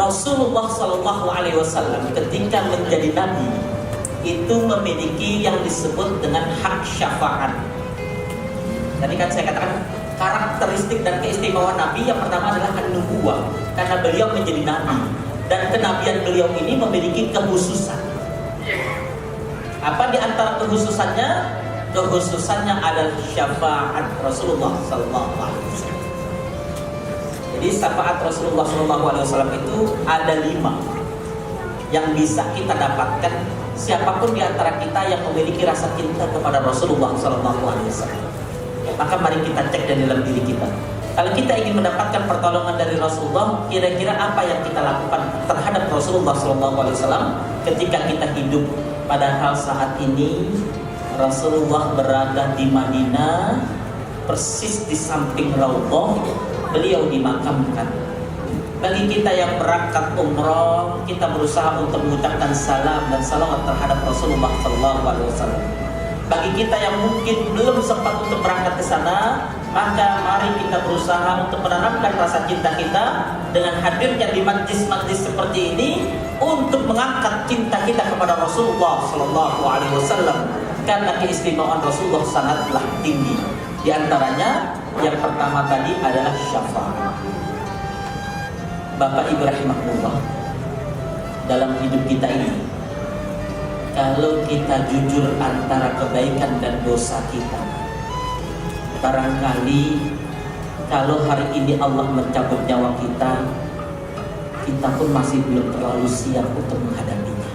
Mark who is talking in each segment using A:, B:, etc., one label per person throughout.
A: Rasulullah Shallallahu Alaihi Wasallam ketika menjadi nabi itu memiliki yang disebut dengan hak syafaat. Tadi kan saya katakan karakteristik dan keistimewaan nabi yang pertama adalah an-nubuwah, karena beliau menjadi nabi dan kenabian beliau ini memiliki kekhususan. Apa di antara kekhususannya? Kekhususannya adalah syafaat Rasulullah Shallallahu Alaihi Wasallam. Jadi syafaat Rasulullah SAW itu ada 5 yang bisa kita dapatkan siapapun di antara kita yang memiliki rasa cinta kepada Rasulullah SAW. Maka mari kita cek dari dalam diri kita. Kalau kita ingin mendapatkan pertolongan dari Rasulullah, kira-kira apa yang kita lakukan terhadap Rasulullah SAW ketika kita hidup? Padahal saat ini Rasulullah berada di Madinah, persis di samping Raudhah beliau dimakamkan. Bagi kita yang berangkat umrah, kita berusaha untuk mengucapkan salam dan salawat terhadap Rasulullah SAW. Bagi kita yang mungkin belum sempat untuk berangkat ke sana, maka mari kita berusaha untuk menanamkan rasa cinta kita dengan hadirnya di majlis-majlis seperti ini untuk mengangkat cinta kita kepada Rasulullah SAW. Karena keistimewaan Rasulullah sangatlah tinggi. Di antaranya yang pertama tadi adalah syafaat. Bapak Ibu rahimahullah, dalam hidup kita ini, kalau kita jujur antara kebaikan dan dosa kita, barangkali kalau hari ini Allah mencabut nyawa kita, kita pun masih belum terlalu siap untuk menghadapinya.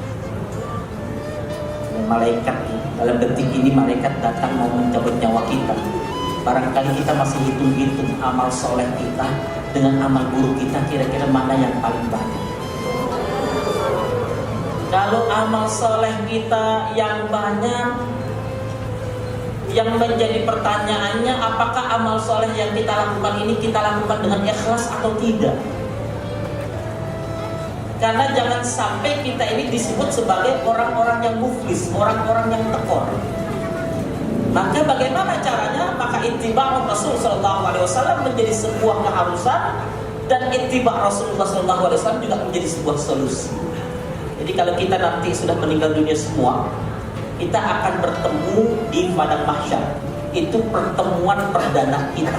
A: Malaikat, dalam detik ini malaikat datang mau mencabut nyawa kita. Barangkali kita masih hitung-hitung amal soleh kita dengan amal buruk kita, kira-kira mana yang paling banyak. Kalau amal soleh kita yang banyak, yang menjadi pertanyaannya apakah amal soleh yang kita lakukan ini kita lakukan dengan ikhlas atau tidak. Karena jangan sampai kita ini disebut sebagai orang-orang yang muflis, orang-orang yang tekor. Maka bagaimana caranya? Maka ittiba' Rasul sallallahu alaihi wasallam menjadi sebuah keharusan dan ittiba' Rasulullah sallallahu alaihi wasallam juga menjadi sebuah solusi. Jadi kalau kita nanti sudah meninggal dunia semua, kita akan bertemu di padang mahsyar. Itu pertemuan perdana kita.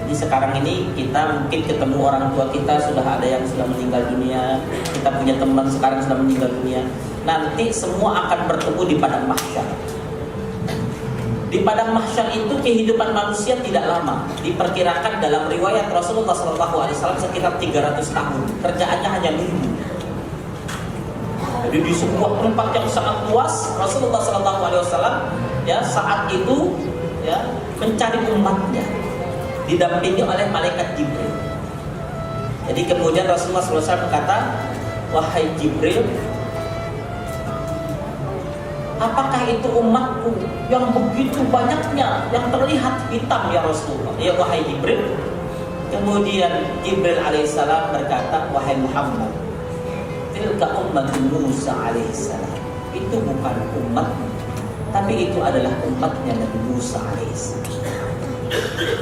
A: Jadi sekarang ini kita mungkin ketemu orang tua kita, sudah ada yang sudah meninggal dunia, kita punya teman sekarang sudah meninggal dunia. Nanti semua akan bertemu di padang mahsyar. Di padang mahsyar itu kehidupan manusia tidak lama. Diperkirakan dalam riwayat Rasulullah SAW sekitar 300 tahun. Kerjaannya hanya nunggu. Jadi di sebuah tempat yang sangat luas, Rasulullah SAW ya saat itu ya mencari umatnya, didampingi oleh malaikat Jibril. Jadi kemudian Rasulullah SAW berkata, wahai Jibril, apakah itu umatku yang begitu banyaknya, yang terlihat hitam ya Rasulullah? Ya wahai Jibril. Kemudian Jibril alaihissalam berkata, wahai Muhammad, tilka umat Musa alaihissalam. Itu bukan umatmu, tapi itu adalah umatnya Nabi Musa alaihissalam.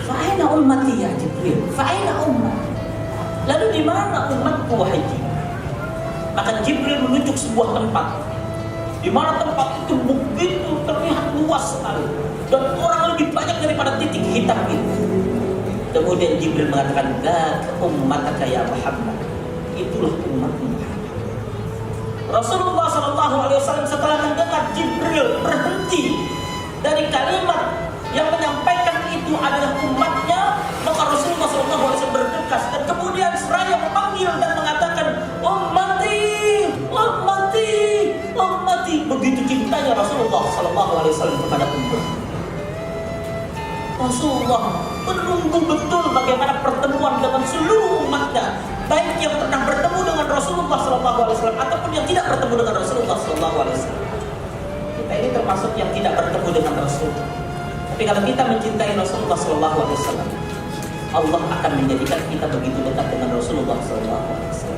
A: Fa'aina ummati ya Jibril? Fa'aina ummat? Lalu di mana umatku wahai Jibril? Maka Jibril menunjuk sebuah tempat, di mana tempat itu begitu terlihat luas sekali dan orang lebih banyak daripada titik hitam itu. Kemudian Jibril mengatakan, "Dzaka ummataka ya Muhammad." Itulah umatmu Muhammad. Rasulullah SAW setelah mendengar Jibril berhenti dari kalimat yang menyampaikan itu adalah umatnya, maka Rasulullah SAW bergegas dan kemudian seraya memanggil dan mengatakan, ummati, ummati, ummati. Begitu cintanya Rasulullah SAW kepada umat. Rasulullah menunggu betul bagaimana pertemuan dengan seluruh umatnya, baik yang pernah bertemu dengan Rasulullah SAW ataupun yang tidak bertemu dengan Rasulullah SAW. Kita ini termasuk yang tidak bertemu dengan Rasul. Tapi kalau kita mencintai Rasulullah SAW, Allah akan menjadikan kita begitu dekat dengan Rasulullah SAW.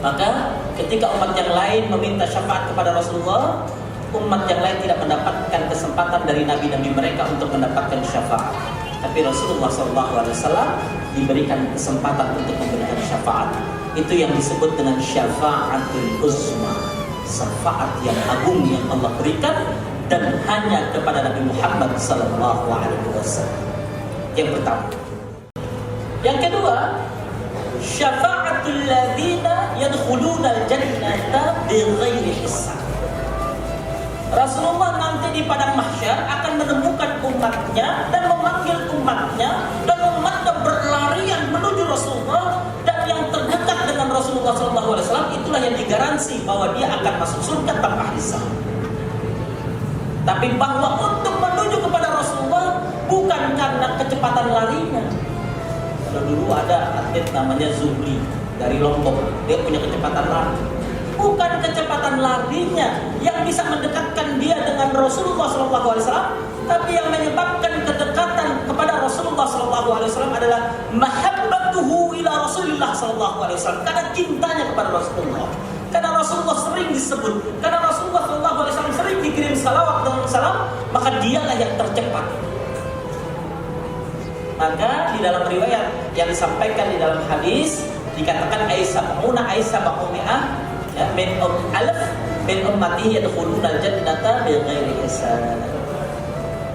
A: Maka ketika umat yang lain meminta syafaat kepada Rasulullah, umat yang lain tidak mendapatkan kesempatan dari nabi-nabi mereka untuk mendapatkan syafaat. tapi Rasulullah SAW diberikan kesempatan untuk memberikan syafaat. Itu yang disebut dengan syafaatul uzma, syafaat yang agung yang Allah berikan dan hanya kepada Nabi Muhammad SAW. Yang pertama. Yang kedua, syafaatul ladzina yadkhuluna al-jannata bighairi hisab. Rasulullah nanti di padang mahsyar akan menemukan umatnya dan memanggil umatnya, dan umatnya berlarian menuju Rasulullah, dan yang terdekat dengan Rasulullah SAW itulah yang digaransi bahwa dia akan masuk surga tanpa hisab. Tapi bahwa untuk menuju kepada Rasulullah bukan karena kecepatan larinya. Kalau dulu ada atlet namanya Zuhri dari Lombok, dia punya kecepatan lari. Bukan kecepatan larinya yang bisa mendekatkan dia dengan Rasulullah SAW, tapi yang menyebabkan kedekatan kepada Rasulullah SAW adalah mahabbatuhu ila Rasulullah SAW, karena cintanya kepada Rasulullah. Karena Rasulullah sering disebut, karena Rasulullah SAW sering dikirim salawat dan salam, maka dialah yang tercepat. Maka di dalam riwayat yang disampaikan di dalam hadis dikatakan Aisyah Bakumi'ah min alaf min ummati yadkhuluna al-jannata bighairi hisab.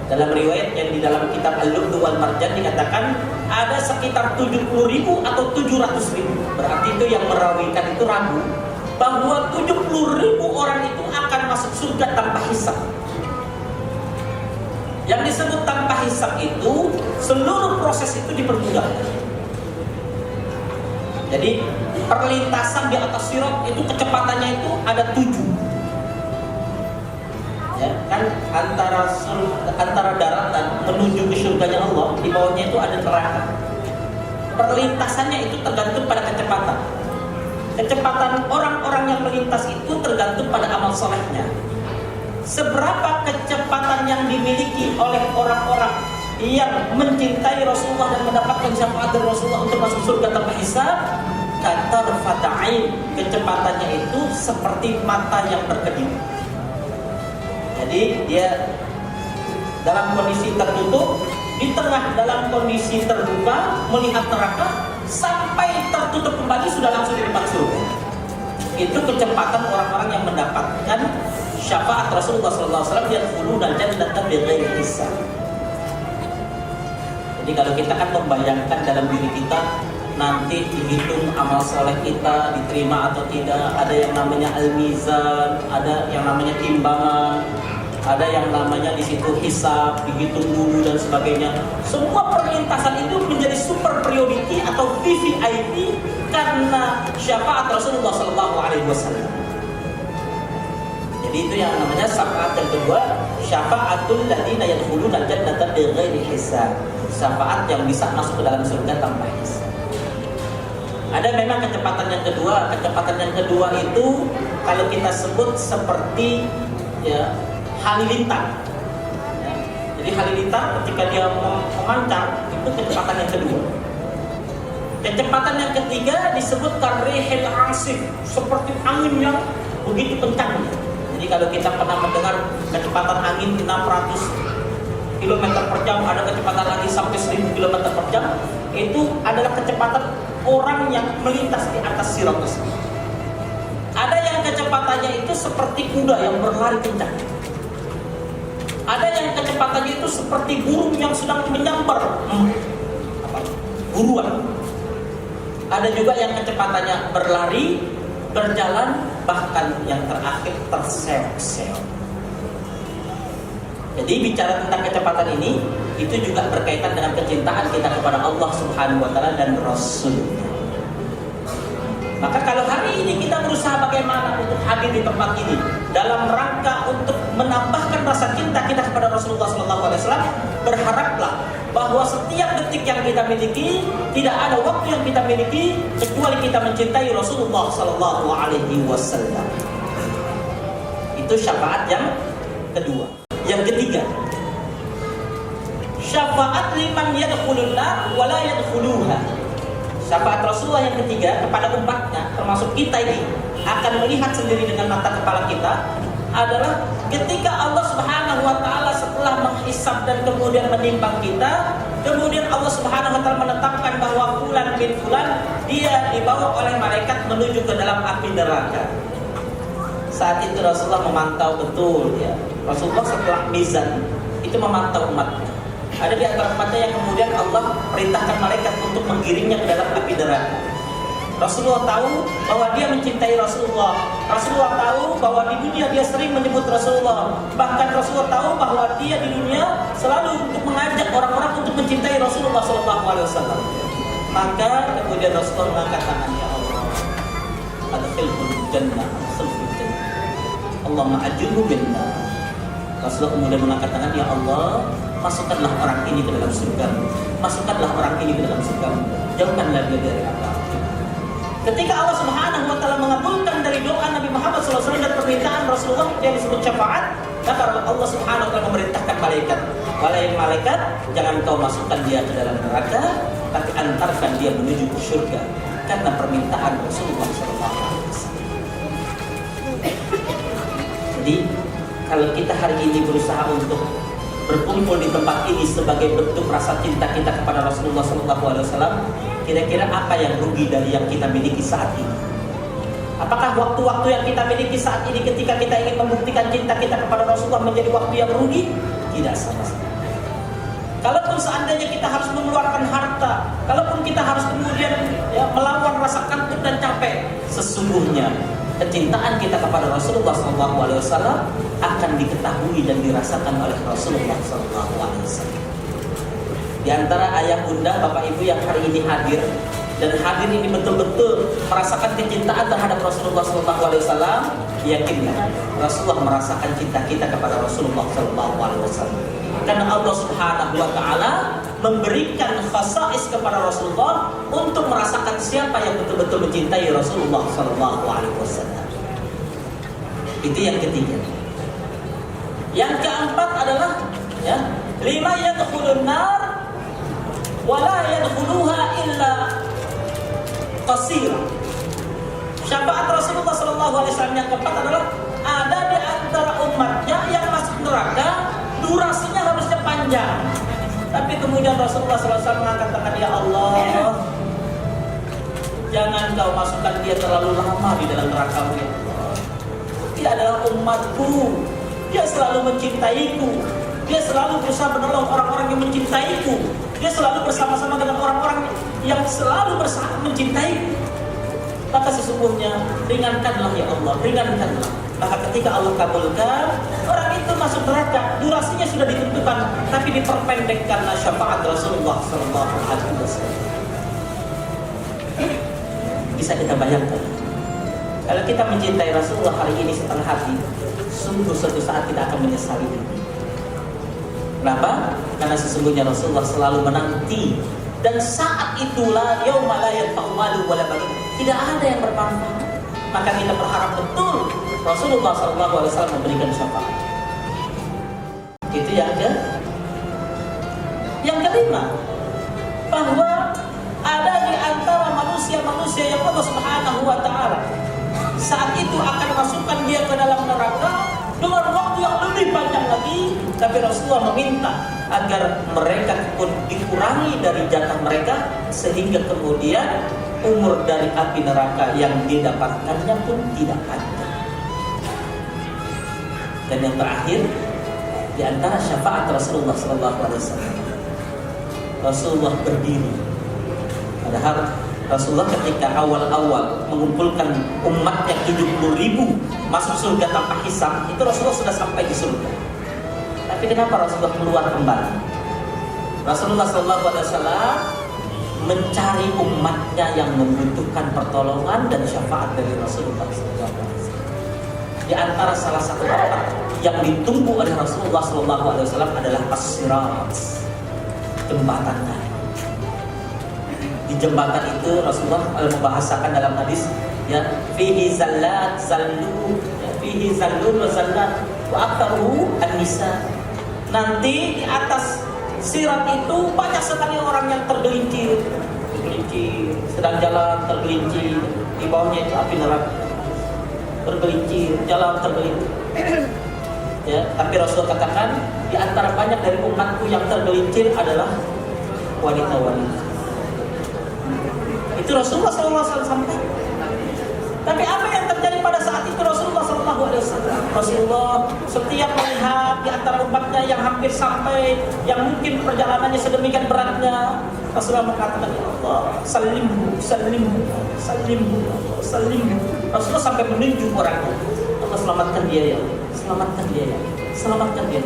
A: Dalam riwayat yang di dalam kitab Al-Lu'lu' wal Marjan dikatakan ada sekitar 70.000 atau 700.000. Berarti itu yang merawikan itu ragu bahwa 70.000 orang itu akan masuk surga tanpa hisab. Yang disebut tanpa hisab itu seluruh proses itu dipermudah. Jadi perlintasan di atas sirat itu kecepatannya itu ada 7. Ya, kan antara daratan menuju ke surganya Allah, di bawahnya itu ada neraka. Perlintasannya itu tergantung pada kecepatan. Kecepatan orang-orang yang melintas itu tergantung pada amal solehnya. Seberapa kecepatan yang dimiliki oleh orang-orang yang mencintai Rasulullah dan mendapatkan syafaat dari Rasulullah untuk masuk surga tanpa hisab, katar fata'in, kecepatannya itu seperti mata yang berkedip. Jadi dia dalam kondisi tertutup, di tengah dalam kondisi terbuka melihat neraka, sampai tertutup kembali sudah langsung di depan surga. Itu kecepatan orang-orang yang mendapatkan syafaat Rasulullah SAW yang fulu dan jannata bighairi hisab. Jadi kalau kita kan membayangkan dalam diri kita nanti dihitung amal soleh kita diterima atau tidak, ada yang namanya al-mizan, ada yang namanya timbangan, ada yang namanya di situ hisab, dihitung dulu dan sebagainya. Semua perlintasan itu menjadi super priority atau VVIP karena syafaat Rasulullah SAW. Jadi itu yang namanya syafaat yang kedua, syafaatul ladzina yadkhuluna al-jannata bighairi hisab. Syafaat yang bisa masuk ke dalam surga tanpa hisab. Ada memang kecepatan yang kedua. Kecepatan yang kedua itu kalau kita sebut seperti ya halilintar. Ya. Jadi halilintar ketika dia memancar itu kecepatan yang kedua. Kecepatan yang ketiga disebut karihil asif, seperti angin yang begitu kencang. Jadi kalau kita pernah mendengar kecepatan angin 600 km per jam, ada kecepatan angin sampai 1000 km per jam, itu adalah kecepatan orang yang melintas di atas sirat tersebut. Ada yang kecepatannya itu seperti kuda yang berlari kencang. Ada yang kecepatannya itu seperti burung yang sedang menyambar buruan. Ada juga yang kecepatannya berlari, berjalan, bahkan yang terakhir terseok-seok. Jadi bicara tentang kecepatan ini, itu juga berkaitan dengan kecintaan kita kepada Allah Subhanahu wa Ta'ala dan Rasul-Nya. Maka kalau hari ini kita berusaha bagaimana untuk hadir di tempat ini dalam rangka untuk menambahkan rasa cinta kita kepada Rasulullah SAW, berharaplah bahwa setiap detik yang kita miliki, tidak ada waktu yang kita miliki kecuali kita mencintai Rasulullah SAW. Itu syafaat yang kedua. Yang ketiga, syafaat liman yadkhulun nar wa la yadkhuluha. Syafaat Rasulullah yang ketiga kepada umatnya, termasuk kita ini, akan melihat sendiri dengan mata kepala kita adalah ketika Allah Subhanahu wa Ta'ala setelah menghisab menghisab dan kemudian menimbang kita, kemudian Allah Subhanahu wa taala menetapkan bahwa fulan bin fulan dia dibawa oleh malaikat menuju ke dalam api neraka. Saat itu Rasulullah memantau betul ya. Rasulullah setelah mizan itu memantau umatnya. Ada di antara umatnya yang kemudian Allah perintahkan malaikat untuk menggiringnya ke dalam api neraka. Rasulullah tahu bahwa dia mencintai Rasulullah. Rasulullah tahu bahwa di dunia dia sering menyebut Rasulullah. Bahkan Rasulullah tahu bahwa dia di dunia selalu untuk mengajak orang-orang untuk mencintai Rasulullah SAW. Maka kemudian Rasulullah mengangkat tangan, ya Allah, adkhilhul jannah, adkhilhul jannah, Allahumma ajirhu binnar. Rasulullah kemudian mengangkat tangan, ya Allah, masukkanlah orang ini ke dalam surga. Masukkanlah orang ini ke dalam surga. Jauhkanlah dia dari neraka. Ketika Allah Subhanahu wa taala mengabulkan dari doa Nabi Muhammad SAW dan permintaan Rasulullah yang disebut syafaat, maka Allah Subhanahu wa taala memerintahkan malaikat, wahai malaikat, jangan kau masukkan dia ke dalam neraka, tapi antarkan dia menuju ke surga karena permintaan Rasulullah SAW. Jadi kalau kita hari ini berusaha untuk berkumpul di tempat ini sebagai bentuk rasa cinta kita kepada Rasulullah SAW, kira-kira apa yang rugi dari yang kita miliki saat ini? Apakah waktu-waktu yang kita miliki saat ini ketika kita ingin membuktikan cinta kita kepada Rasulullah menjadi waktu yang rugi? Tidak sama sekali. Kalaupun seandainya kita harus mengeluarkan harta, kalaupun kita harus kemudian melawan rasa kantuk dan capek, sesungguhnya kecintaan kita kepada Rasulullah SAW akan diketahui dan dirasakan oleh Rasulullah SAW. Di antara ayah bunda, bapak ibu yang hari ini hadir dan hadir ini betul-betul merasakan kecintaan terhadap Rasulullah SAW, yakinlah Rasulullah merasakan cinta kita kepada Rasulullah SAW. Karena Allah Subhanahu wa taala memberikan khasais kepada Rasulullah untuk merasakan siapa yang betul-betul mencintai Rasulullah SAW. Itu yang ketiga. Yang keempat adalah lima yadkhulun nar wala yadkhuluha illa qasira. Syafaat Rasulullah SAW yang keempat adalah ada di antara umatnya yang masuk neraka, durasinya harusnya panjang, tapi kemudian Rasulullah SAW mengangkat tangan, ya Allah, jangan kau masukkan dia terlalu lama di dalam neraka-Mu, ya Allah. Dia adalah umatku, dia selalu mencintaiku, dia selalu berusaha menolong orang-orang yang mencintaiku, dia selalu bersama-sama dengan orang-orang yang selalu berusaha mencintaiku. Maka sesungguhnya ringankanlah ya Allah, ringankanlah. Maka ketika Allah kabulkan, orang itu masuk neraka, durasinya sudah ditentukan, tapi diperpendek karena syafaat Rasulullah SAW. Bisa kita bayangkan, kalau kita mencintai Rasulullah hari ini setengah hati, sungguh suatu saat kita akan menyesali ini. Kenapa? Karena sesungguhnya Rasulullah selalu menanti, dan saat itulah yauma la yanfa'u malu wala banun, tidak ada yang bermanfaat. Maka kita berharap betul Rasulullah SAW memberikan syafaat. Itu yang kelima, bahwa ada di antara manusia-manusia yang Allah Subhanahu wa taala saat itu akan masukkan dia ke dalam neraka dengan waktu yang lebih panjang lagi, tapi Rasulullah meminta agar mereka pun dikurangi dari jatah mereka sehingga kemudian umur dari api neraka yang didapatkannya pun tidak panjang. Dan yang terakhir, di antara syafaat Rasulullah SAW, Rasulullah berdiri. Padahal Rasulullah ketika awal-awal mengumpulkan umatnya 70.000 masuk surga tanpa hisab, itu Rasulullah sudah sampai di surga. Tapi kenapa Rasulullah keluar kembali? Rasulullah SAW mencari umatnya yang membutuhkan pertolongan dan syafaat dari Rasulullah SAW. Di antara salah satu tempat yang ditunggu oleh Rasulullah SAW adalah as-sirat, jembatan. Di jembatan itu Rasulullah membahasakan dalam hadis, fihi zallat zallu, fihi zallun wa zallat wa aktharuhu an-nisa. Nanti di atas sirat itu banyak sekali orang yang tergelincir, sedang jalan tergelincir, di bawahnya itu api neraka, tergelincir, jalan tergelincir. Ya, tapi Rasul katakan di antara banyak dari umatku yang tergelincir adalah wanita-wanita. Itu Rasulullah SAW sampaikan. Tapi apa yang terjadi pada saat itu Rasulullah SAW? Rasulullah setiap melihat di antara umatnya yang hampir sampai, yang mungkin perjalanannya sedemikian beratnya, Rasulullah mengatakan, ya Allah, salimhu, salimhu, salimhu, salimhu. Rasulullah sampai menunjuk orangnya, Allah selamatkan dia ya, selamatkan dia ya, selamatkan dia.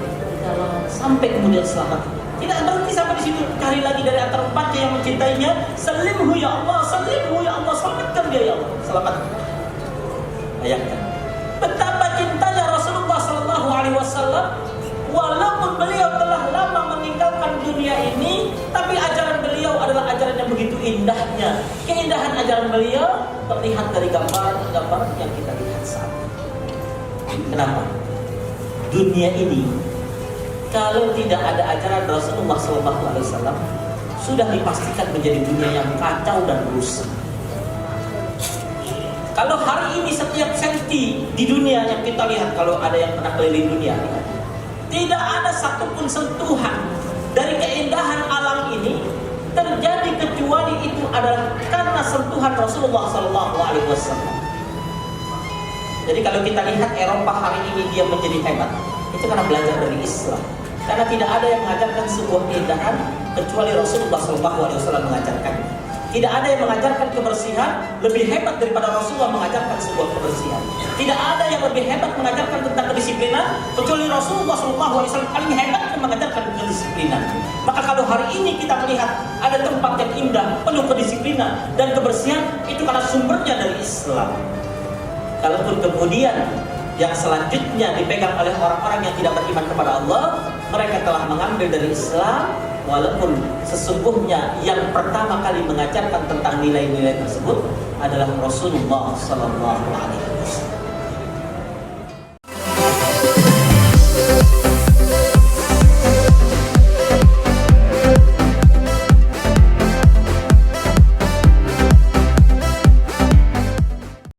A: Sampai kemudian selamat. Tidak berhenti sampai di situ, cari lagi dari antara umatnya yang mencintainya, salimhu ya Allah, salimhu ya Allah, selamatkan dia ya Allah, selamatkan. Bayangkan betapa cintanya Rasulullah SAW, walaupun beliau telah lama meninggalkan dunia ini, tapi ajaran beliau adalah ajaran yang begitu indahnya. Keindahan ajaran beliau terlihat dari gambaran-gambaran yang kita lihat saat ini. Kenapa? Dunia ini kalau tidak ada ajaran Rasulullah SAW sudah dipastikan menjadi dunia yang kacau dan rusak. Kalau hari ini setiap senti di dunia yang kita lihat, kalau ada yang pernah keliling dunia, tidak ada satupun sentuhan dari keindahan alam ini terjadi kecuali itu adalah karena sentuhan Rasulullah SAW. Jadi kalau kita lihat Eropa hari ini dia menjadi hebat, itu karena belajar dari Islam. Karena tidak ada yang mengajarkan sebuah keindahan kecuali Rasulullah SAW mengajarkannya. Tidak ada yang mengajarkan kebersihan lebih hebat daripada Rasulullah mengajarkan sebuah kebersihan. Tidak ada yang lebih hebat mengajarkan tentang kedisiplinan kecuali Rasulullah SAW paling hebat mengajarkan kedisiplinan. Maka kalau hari ini kita melihat ada tempat yang indah, penuh kedisiplinan dan kebersihan, itu karena sumbernya dari Islam. Kalaupun kemudian yang selanjutnya dipegang oleh orang-orang yang tidak beriman kepada Allah, mereka telah mengambil dari Islam, walaupun sesungguhnya yang pertama kali mengajarkan tentang nilai-nilai tersebut adalah Rasulullah SAW.